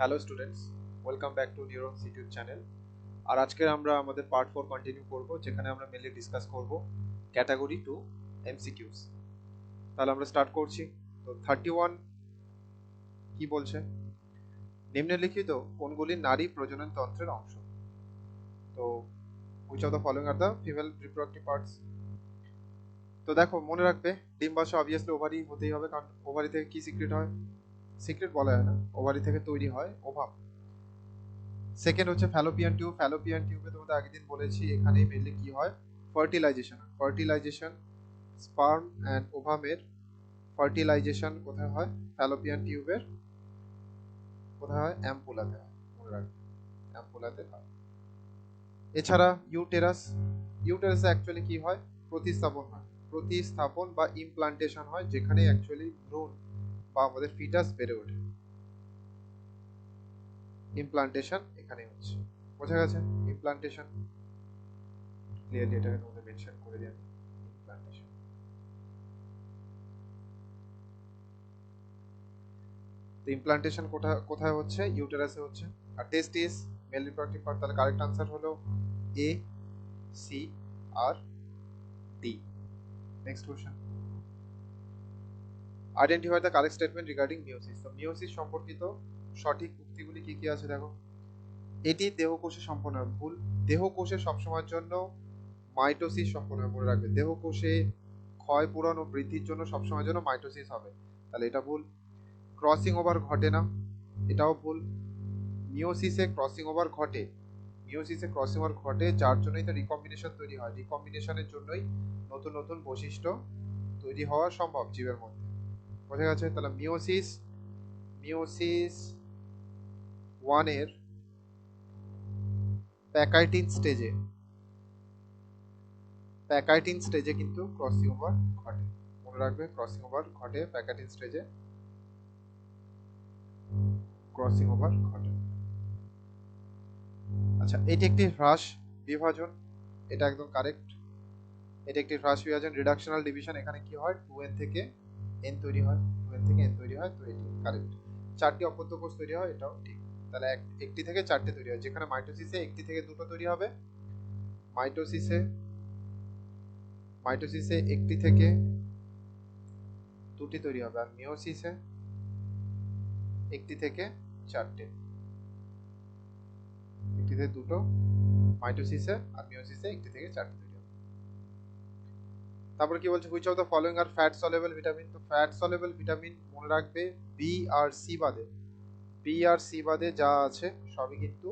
Hello students, welcome back to Neurons YouTube channel. আর আজকে আমরা আমাদের পার্ট 4 কন্টিনিউ করব, যেখানে আমরা মেনলি ডিসকাস করব ক্যাটাগরি টু এমসিকিউস। তাহলে আমরা স্টার্ট করছি। তো 31 কি বলছে? নিম্নলিখিত কোনগুলি নারী প্রজনন তন্ত্রের অংশ? তো which of the following are the female reproductive parts? তো দেখো, মনে রাখবে ডিম্বাশয় অবভিয়াসলি ওভারি হতেই হবে, কারণ ওভারি থেকে কি সিক্রেট হয়? সিক্রেট বলা হয় না, ওভারি থেকে তৈরি হয় ওভাম। সেকেন্ড হচ্ছে ফ্যালোপিয়ান টিউব। ফ্যালোপিয়ান টিউবে তোমাদের আগের দিন বলেছি, এখানেই মেনলি কি হয়? ফার্টিলাইজেশন স্পার্ম অ্যান্ড ওভামের ফার্টিলাইজেশন কোথায় হয়? ফ্যালোপিয়ান টিউবের কোথায় হয়? অ্যাম্পুলাতে হয়, মনে রাখবে অ্যাম্পুলাতে হয়। এছাড়া ইউটেরাসে অ্যাকচুয়ালি কি হয়? প্রতিস্থাপন হয়, প্রতিস্থাপন বা ইমপ্লান্টেশন হয়, যেখানে অ্যাকচুয়ালি ভ্রূণ বা আমাদের ফিটাস বেড়ে ওঠে। ইমপ্লান্টেশন এখানে হচ্ছে, বোঝা গেছে? ইমপ্লান্টেশন ক্লিয়ারলি এটাকে তোমাদের মেনশন করে দিই আমি। ইমপ্লান্টেশন, তো ইমপ্লান্টেশন কোথায় কোথায় হচ্ছে? ইউটেরাসে হচ্ছে। আর টেস্টিস মেল রিপ্রোডাক্টিভ পার্ট, তাহলে কারেক্ট আনসার হলো এ, সি আর D. Next question, identify the correct statement regarding meiosis. তো মিওসিস সম্পর্কিত সঠিক উক্তিগুলি কি কি আছে দেখো। এটি দেহকোষে সম্পন্ন হয়, ভুল। দেহকোষে সবসময়ের জন্য মাইটোসিস সম্পন্ন হয়, মনে রাখবে। দেহকোষে ক্ষয় পূরণ ও বৃদ্ধির জন্য সবসময়ের জন্য মাইটোসিস হবে, তাহলে এটা ভুল। ক্রসিং ওভার ঘটে না, এটাও ভুল। মিওসিসে ক্রসিং ওভার ঘটে, মিওসিসে ক্রসিং ওভার ঘটে, যার জন্যই তো রিকম্বিনেশন তৈরি হয়। রিকম্বিনেশনের জন্যই নতুন নতুন বৈশিষ্ট্য তৈরি হওয়া সম্ভব জীবের মধ্যে, বোঝা গেছে? তাহলে মিওসিস মিওসিস ওয়ানের প্যাকাইটিন স্টেজে, প্যাকাইটিন স্টেজে কিন্তু ক্রসিং ওভার ঘটে, মনে রাখবে। ক্রসিং ওভার ঘটে প্যাকাইটিন স্টেজে, ক্রসিং ওভার ঘটে। আচ্ছা, এটি একটি হ্রাস বিভাজন, এটা একদম কারেক্ট। এটা একটি হ্রাস বিভাজন, রিডাকশনাল ডিভিশন। এখানে কি হয়? 2n থেকে n তৈরি হয়, 2n থেকে n তৈরি হয়, তো এটি কারেক্ট। চারটি অপত্য কোষ তৈরি হয়, এটাও ঠিক। তাহলে একটি থেকে চারটে তৈরি হয়, যেখানে মাইটোসিসে একটি থেকে দুটো তৈরি হবে। মাইটোসিসে মাইটোসিসে একটি থেকে দুটি তৈরি হবে, আর মিওসিসে একটি থেকে চারটে, একটি থেকে দুটো মাইটোসিসে, আর মিওসিসে একটি থেকে চারটে তৈরি হবে। তারপরে কি বলছে? Which of the following R fat soluble vitamin. তো ফ্যাট সলেবল ভিটামিন মনে রাখবে বি আর সি বাদে, বি আর সি বাদে যা আছে সবই কিন্তু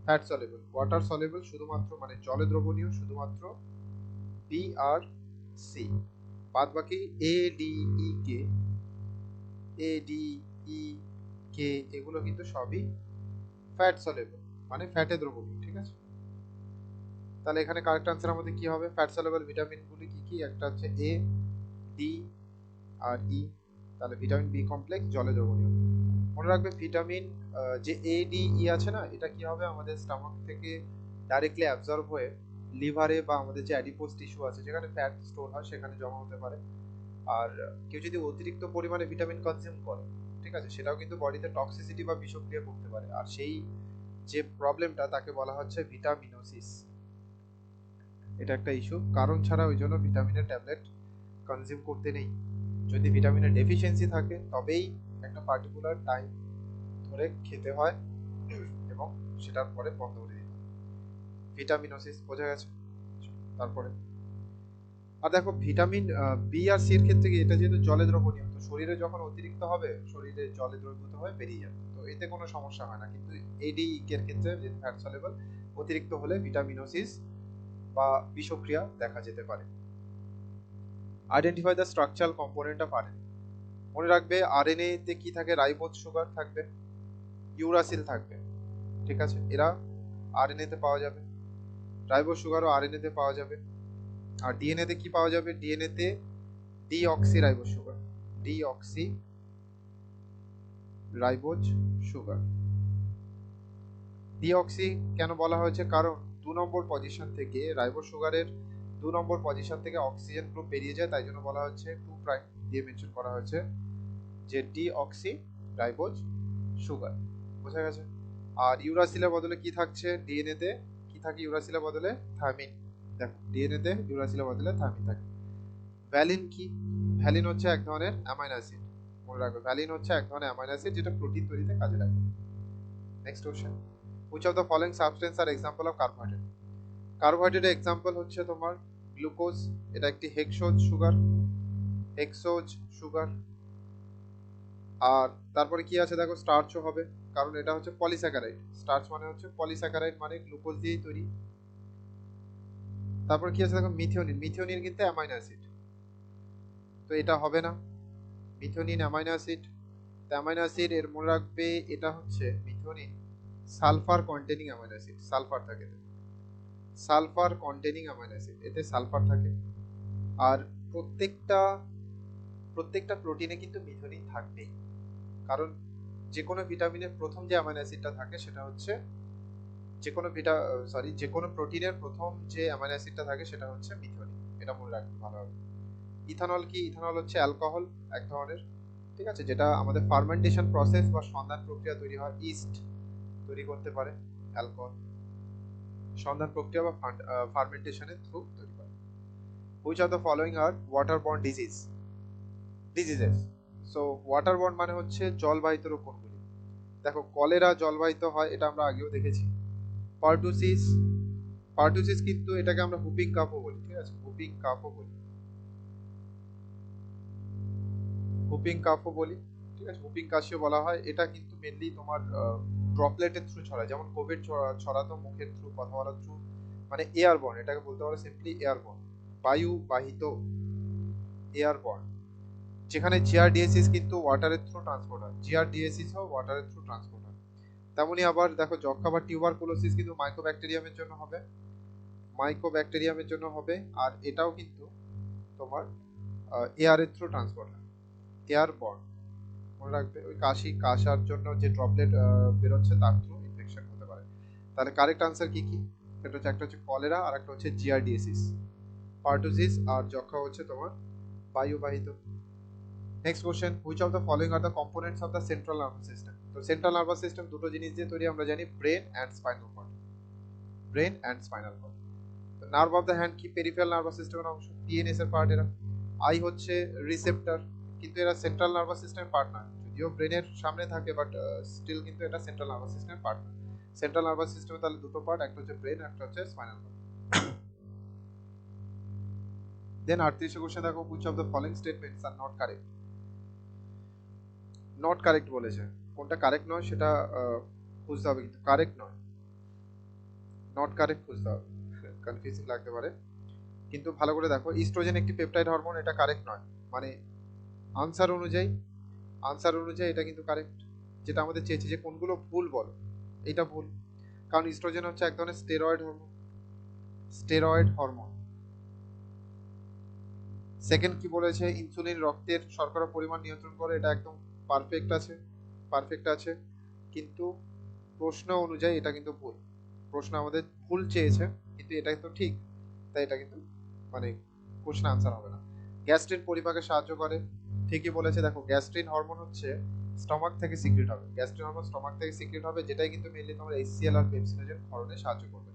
ফ্যাট সলেবল। ওয়াটার সলেবল শুধুমাত্র, মানে জলে দ্রবণীয় শুধুমাত্র বি আর সি, বাদ বাকি A D E K, A D E কে এগুলো কিন্তু সবই ফ্যাট সলেবল, মানে ফ্যাটে দ্রবণীয়, ঠিক আছে? তাহলে এখানে কারেক্ট আনসার আমাদের কি হবে? ফ্যাট সলেবল ভিটামিনগুলি কি কি? একটা হচ্ছে এ, ডি আর ই। তাহলে ভিটামিন বি কমপ্লেক্স জলে দ্রবণীয়। মনে রাখবে ভিটামিন যে এ ডি ই আছে না, এটা কি হবে? আমাদের স্টমাক থেকে ডাইরেক্টলি অ্যাবজর্ব হয়ে লিভারে বা আমাদের যে অ্যাডিপোজ টিস্যু আছে, যেখানে ফ্যাট স্টোর হয়, সেখানে জমা হতে পারে। আর কেউ যদি অতিরিক্ত পরিমাণে ভিটামিন কনজিউম করে, ঠিক আছে, সেটাও কিন্তু বডিতে টক্সিসিটি বা বিষক্রিয়া করতে পারে। আর সেই যে প্রবলেমটা, তাকে বলা হচ্ছে ভিটামিনোসিস। এটা একটা ইস্যু, কারণ ছাড়া ওই জন্য ভিটামিনের ট্যাবলেট কনজিউম করতে নেই। যদি ভিটামিনের ডেফিসিয়েন্সি থাকে, তবেই একটা পার্টিকুলার টাইম ধরে খেতে হয় এবং সেটার পরে বন্ধ করে দিতে হয়। ভিটামিনোসিস, বোঝা গেছে? তারপরে আর দেখো, ভিটামিন বি আর সির ক্ষেত্রে কি, এটা যেহেতু জলে দ্রবণীয়, তো শরীরে যখন অতিরিক্ত হবে, শরীরে জলে দ্রবীভূত হয়ে বেরিয়ে যাবে, তো এতে কোনো সমস্যা হয় না। কিন্তু এডি এর ক্ষেত্রে, যেহেতু ফ্যাট সলেবল, অতিরিক্ত হলে ভিটামিনোসিস বা বিষক্রিয়া দেখা যেতে পারে। Identify the structural component of RNA. মনে রাখবে আরএনএ তে কি থাকে? রাইবোজ সুগার থাকবে, ইউরাসিল থাকবে, ঠিক আছে? এরা আরএনএ তে পাওয়া যাবে, রাইবোজ সুগারও আরএনএ তে পাওয়া যাবে। আর ডিএনএ তে কি পাওয়া যাবে? ডিএনএ তে deoxy ribose sugar, deoxy ribose sugar. Deoxy কেন বলা হয়েছে? কারণ 2 নম্বর পজিশন থেকে রাইবোজ সুগারের 2 নম্বর পজিশন থেকে অক্সিজেন গ্রুপ বেরিয়ে যায়, তাই জন্য বলা হচ্ছে 2 প্রাইম দিয়ে মেনশন করা হয়েছে যে ডিঅক্সি রাইবোজ সুগার। বোঝা গেছে। আর ইউরাসিলের বদলে কি থাকছে, ডিএনএ তে কি থাকে ইউরাসিলের বদলে, থাইমিন। দেখো ডিএনএ তে ইউরাসিলের বদলে থাইমিন থাকে। ভ্যালিন কি, ভ্যালিন হচ্ছে এক ধরনের অ্যামাইনো অ্যাসিড, মনে রাখবে ভ্যালিন হচ্ছে এক ধরনের অ্যামাইনো অ্যাসিড যেটা প্রোটিন তৈরিতে কাজে লাগে। Next question, which of the following substance are example of carbohydrate. কার্বোহাইড্রেটের এক্সাম্পল হচ্ছে তোমার গ্লুকোজ, এটা একটি হেক্সোজ সুগার, হেক্সোজ সুগার। আর তারপরে কি আছে দেখো, স্টার্চও হবে, কারণ এটা হচ্ছে পলিস্যাকারাইড, স্টার্চ মানে হচ্ছে পলিস্যাকারাইড মানে গ্লুকোজ দিয়েই তৈরি। তারপর কি আছে দেখো, মিথিওনিন, মিথিওনিন কিন্তু অ্যামাইনো অ্যাসিড, তো এটা হবে না, methionine amino acid. Amino acid এর মনে রাখবে এটা হচ্ছে methionine sulphur containing amino acid, sulphur থাকে, সালফার কন্টেনিং অ্যামাইনো অ্যাসিড, এতে সালফার থাকে। আর প্রত্যেকটা প্রত্যেকটা প্রোটিনে কিন্তু মিথিওনিন থাকবেই, কারণ যে কোনো ভিটামিনের প্রথম যে অ্যামাইনো অ্যাসিডটা থাকে সেটা হচ্ছে, যে কোনো যে কোনো প্রোটিনের প্রথম যে অ্যামাইনো অ্যাসিডটা থাকে সেটা হচ্ছে মিথিওনিন, এটা মনে রাখবে ভালোভাবে। ইথানল কি, ইথানল হচ্ছে অ্যালকোহল এক ধরনের, ঠিক আছে, যেটা আমাদের ফার্মেন্টেশন প্রসেস বা সন্ধান প্রক্রিয়া তৈরি হয়, ইস্ট তৈরি করতে পারে অ্যালকোহল, সন্ধান প্রক্রিয়া বা ফার্মেন্টেশনের থ্রু তৈরি করে। Which of the following R waterborne diseases. So waterborne মানে হচ্ছে জলবাহিত রোগ কোনগুলি। দেখো কলেরা জলবাহিত হয়, এটা আমরা আগেও দেখেছি। পার্টুসিস, পার্টুসিস কিন্তু এটাকে আমরা হুপিং কাফও বলি, ঠিক আছে, হুপিং কাফও বলি, হুপিং কাফও বলি, ঠিক আছে, হুপিং কাশিও বলা হয়। এটা কিন্তু মেনলি তোমার ড্রপলেটের থ্রু ছড়ায়, যেমন কোভিড ছড়াতো মুখের থ্রু, কথা বলার থ্রু, মানে এয়ারবর্ন, এটাকে বলতে পারো সিম্পলি এয়ারবর্ন, বায়ুবাহিত, এয়ারবর্ন। যেখানে জিআরডিএসিস কিন্তু ওয়াটারের থ্রু ট্রান্সপোর্ট হয়, জিআরডিএসিসও ওয়াটারের থ্রু ট্রান্সপোর্ট হয়। তেমনই আবার দেখো যক্ষা বা টিউবারকুলোসিস কিন্তু মাইকোব্যাকটেরিয়ামের জন্য হবে, মাইকোব্যাকটেরিয়ামের জন্য হবে। আর এটাও কিন্তু তোমার এয়ারের থ্রু ট্রান্সপোর্ট হয়, এয়ারবর্ন, মনে রাখবে। ওই কাশার জন্য যে ড্রপলেট বেরোচ্ছে তার থ্রু ইনফেকশন হতে পারে। তাহলে কারেক্ট আনসার কি কি, সেটা হচ্ছে একটা হচ্ছে কলেরা আর একটা হচ্ছে জিআরডিএসিস, পার্টুসিস আর যক্ষা হচ্ছে তোমার বায়ুবাহিত। Next question, which of the following are the components of the central nervous system. তো সেন্ট্রাল নার্ভাস সিস্টেম দুটো জিনিস দিয়ে তৈরি, আমরা জানি brain and spinal cord, brain and spinal cord. Nerve of the hand কি, পেরিফেরাল নার্ভাস সিস্টেমের অংশ, পিএনএস এর পার্ট এরা। আই হচ্ছে রিসেপ্টর, কিন্তু এরা সেন্ট্রাল নার্ভাস সিস্টেমের পার্ট নয়, যদিও ব্রেনের সামনে থাকে বাট স্টিল কিন্তু এটা সেন্ট্রাল নার্ভাস সিস্টেমের পার্ট নয়। সেন্ট্রাল নার্ভাস সিস্টেমে তাহলে দুটো পার্ট, একটা হচ্ছে ব্রেন, একটা হচ্ছে স্পাইনাল কর্ড। দেন 38 কোশ্চেন দেখো, which of the following statements are not correct. Not correct বলেছে, কোনটা কারেক্ট নয় সেটা খুঁজতে হবে, কিন্তু কারেক্ট নয়, নট কারেক্ট খুঁজতে হবে, কনফিউজিং লাগতে পারে, কিন্তু ভালো করে দেখো। ইস্ট্রোজেন একটি পেপটাইড হরমোন, এটা কারেক্ট নয়, মানে আনসার অনুযায়ী, আনসার অনুযায়ী এটা কিন্তু কারেক্ট, যেটা আমাদের চেয়েছে যে কোনগুলো ভুল বলো, এটা ভুল, কারণ ইস্ট্রোজেন হচ্ছে এক ধরনের steroid hormone, steroid hormone. Second কি বলেছে, ইনসুলিন রক্তের শর্করা পরিমাণ নিয়ন্ত্রণ করে, এটা একদম পারফেক্ট আছে, পারফেক্ট আছে, কিন্তু প্রশ্ন অনুযায়ী এটা কিন্তু ভুল, প্রশ্ন আমাদের ভুল চেয়েছে কিন্তু এটা তো ঠিক, তাই এটা কিন্তু মানে কোশ্চেন আনসার হবে না। গ্যাস্ট্রিন পরিপাকে সাহায্য করে, ঠিকই বলেছে। দেখো গ্যাস্ট্রিন হরমোন হচ্ছে স্টমাক থেকে সিক্রেট হবে, গ্যাস্ট্রিন হরমোন স্টমাক থেকে সিক্রেট হবে, যেটাই কিন্তু মেনলি তোমার এইচসিএল আর পেপসিনোজেন ক্ষরণে সাহায্য করবে।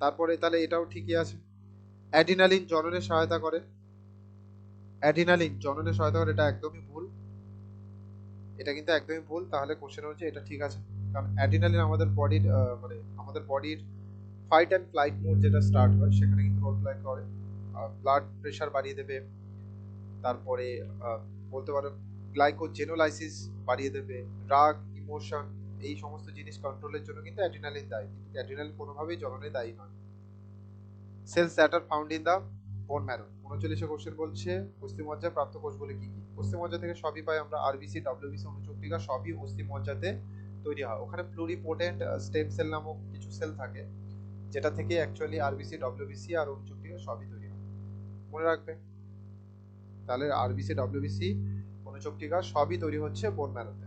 তারপরে তাহলে এটাও ঠিকই আছে। অ্যাডিনালিন জননে সহায়তা করে, অ্যাডিনালিন জননে সহায়তা করে, এটা একদমই ভুল, এটা কিন্তু একদমই ভুল। তাহলে কোশ্চেন হচ্ছে এটা ঠিক আছে, কারণ অ্যাডিনালিন আমাদের বডির মানে আমাদের বডির ফাইট অ্যান্ড ফ্লাইট মোড যেটা স্টার্ট হয় সেখানে কিন্তু রোল প্লে করে, ব্লাড প্রেশার বাড়িয়ে দেবে, তারপরে বলতে পারো গ্লাইকোজেনোলাইসিস বাড়িয়ে দেবে, রাগ, ইমোশন, এই সমস্ত জিনিস কন্ট্রোলের জন্য কিন্তু অ্যাড্রিনালিন দায়ী, কিন্তু অ্যাড্রিনালিন কোনোভাবেই জ্বলনে দায়ী নয়। Cells that are found in the bone marrow. 39 question বলছে অস্থিমজ্জায় প্রাপ্ত কোষগুলি কি কি। অস্থিমজ্জা থেকে সবই পাই আমরা, আরবিসি, ডব্লিউবিসি, অনুচক্রিকা সবই অস্থিমজ্জাতে তৈরি হয়। ওখানে প্লুরিপোটেন্ট স্টেম সেল নামক কিছু সেল থাকে, যেটা থেকে অ্যাকচুয়ালি আরবিসি, ডব্লিউবিসি আর অনুচক্রিকা সবই তৈরি হয়, মনে রাখবে। তাহলে আরবিসি, ডব্লিউবিসি, অনুচক্রিকা সবই তৈরি হচ্ছে বোন ম্যারোতে।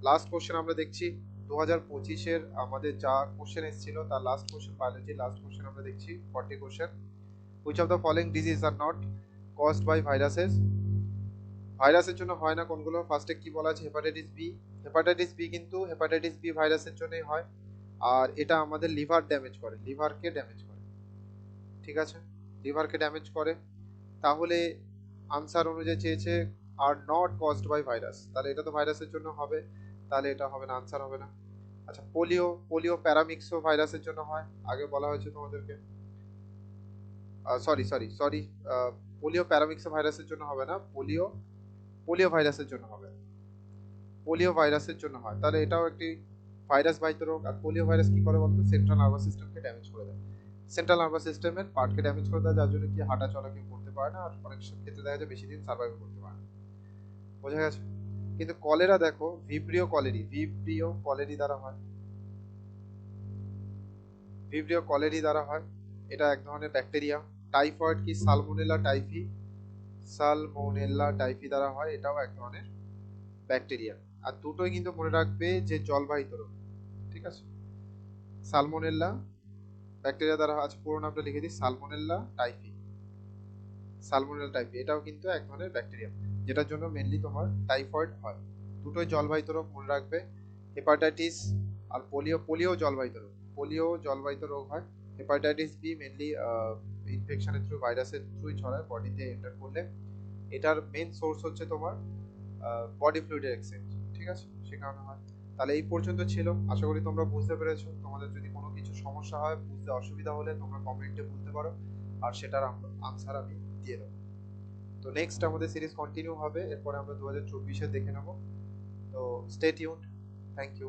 লাস্ট কোশ্চেন আমরা দেখছি 2025-এর আমাদের যা কোশ্চেন এসেছিল তার last question, biology last question আমরা দেখছি 40 question. Which of the following disease are not caused by viruses. ভাইরাসের জন্য হয় না কোনগুলো? ফার্স্টে কি বলা আছে? Hepatitis B. হেপাটাইটিস বি কিন্তু হেপাটাইটিস বি ভাইরাসের জন্যই হয়, আর এটা আমাদের লিভার ড্যামেজ করে, লিভারকে ড্যামেজ করে, ঠিক আছে, লিভারকে ড্যামেজ করে। তাহলে আনসার অনুযায়ী চেয়েছে are not caused by virus, তাহলে এটা তো ভাইরাসের জন্য হবে, তাহলে এটা হবে না, আনসার হবে না। আচ্ছা, পোলিও, পোলিও প্যারামিক্সো ভাইরাসের জন্য হয়, আগে বলা হয়েছে তোমাদেরকে, sorry sorry sorry, polio paramyxo ভাইরাসের জন্য হবে না, পোলিও, পোলিও ভাইরাসের জন্য হবে, পোলিও ভাইরাসের জন্য হয়। তাহলে এটাও একটি ভাইরাস বাহিত রোগ। আর পোলিও ভাইরাস কি করে বলতো? সেন্ট্রাল নার্ভাস সিস্টেমকে ড্যামেজ করে দেয়, সেন্ট্রাল নার্ভাস সিস্টেমের পার্টকে ড্যামেজ করে দেয়, যার জন্য কি হাঁটা চলা কেউ করতে পারে না, আর অনেক ক্ষেত্রে দেখা যায় বেশি দিন সার্ভাইভ করতে পারে না। বোঝা গেছে? কিন্তু কলেরা দেখো, ভিব্রিও কলেরি, ভিব্রিও কলেরি দ্বারা হয়, ভিব্রিও কলেরি দ্বারা হয়, এটা এক ধরনের ব্যাকটেরিয়া। টাইফয়েড কি? সালমোনেলা টাইফি, সালমোনেলা টাইফি দ্বারা হয়, এটাও এক ধরনের ব্যাকটেরিয়া। আর দুটোই কিন্তু মনে রাখবে যে জলবাহিত রোগ, ঠিক আছে। সালমোনেলা ব্যাকটেরিয়া দ্বারা আছে, পুরো নামটা লিখে দিই, সালমোনেলা টাইফি, সালমোনেলা টাইফি এটাও কিন্তু এক ধরনের ব্যাকটেরিয়া, যেটার জন্য মেনলি তোমার টাইফয়েড হয়। দুটোই জলবাহিত রোগ মনে রাখবে। হেপাটাইটিস আর পোলিও, পোলিও জলবাহিত রোগ, পোলিও জলবাহিত রোগ হয়। হেপাটাইটিস বি মেনলি ইনফেকশনের থ্রু, ভাইরাসের থ্রুই ছড়ায় বডিতে এন্টার করলে। এটার মেন সোর্স হচ্ছে তোমার বডি ফ্লুইডের এক্সচেঞ্জ, ঠিক আছে, সে কারণে হয়। তাহলে এই পর্যন্ত ছিল, আশা করি তোমরা বুঝতে পেরেছো। তোমাদের যদি কোনো কিছু সমস্যা হয়, বুঝতে অসুবিধা হলে তোমরা কমেন্টে বলতে পারো, আর সেটার আনসার আমি দিয়ে দেবো। তো নেক্সট আমাদের সিরিজ কন্টিনিউ হবে, এরপরে আমরা 2024-এ দেখে নেবো। তো স্টে টিউনড, থ্যাংক ইউ।